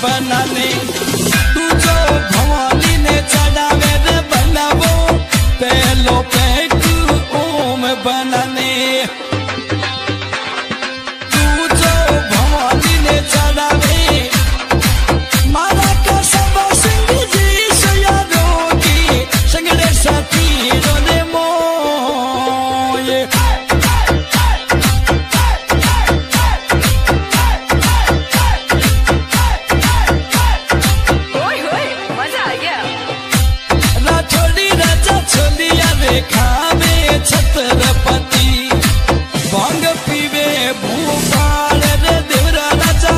बनाने तू जो भवानी ने चढ़ावे रे बनावो पहलो पैक ओम बनाने तू जो भवानी ने चढ़ावे मारा का सब सिंह जी सयारो की संगड़े साथी रोने मोये खावे छत्रपति भांग पीवे भूपाल रे देवरा राजा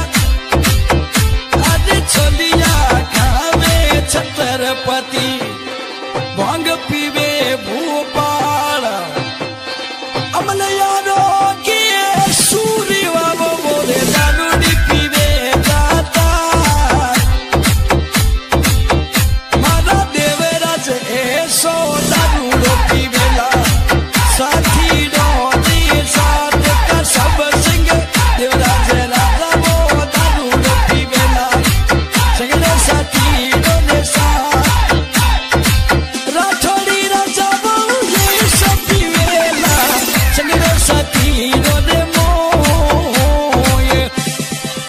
आज छोलिया खावे छत्रपति भांग पीवे